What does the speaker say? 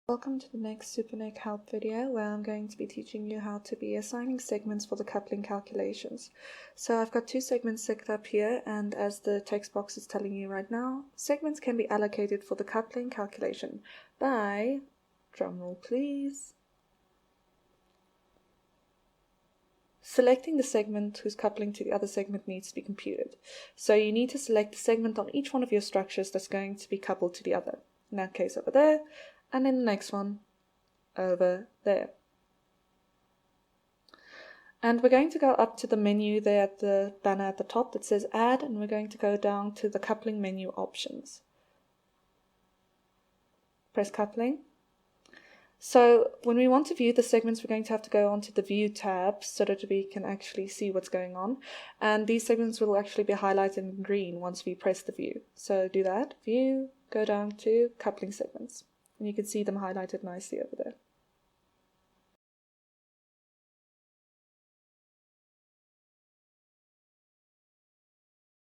Welcome to the next SuperNEC Help video where I'm going to be teaching you how to be assigning segments for the coupling calculations. So I've got two segments set up here, and as the text box is telling you right now, segments can be allocated for the coupling calculation by, drumroll please, selecting the segment whose coupling to the other segment needs to be computed. So you need to select the segment on each one of your structures that's going to be coupled to the other. In that case over there, and then the next one over there. And we're going to go up to the menu there at the banner at the top that says Add, and we're going to go down to the coupling menu options. Press coupling. So when we want to view the segments, we're going to have to go onto the View tab so that we can actually see what's going on. And these segments will actually be highlighted in green once we press the View. So do that, View, go down to Coupling Segments. And you can see them highlighted nicely over there.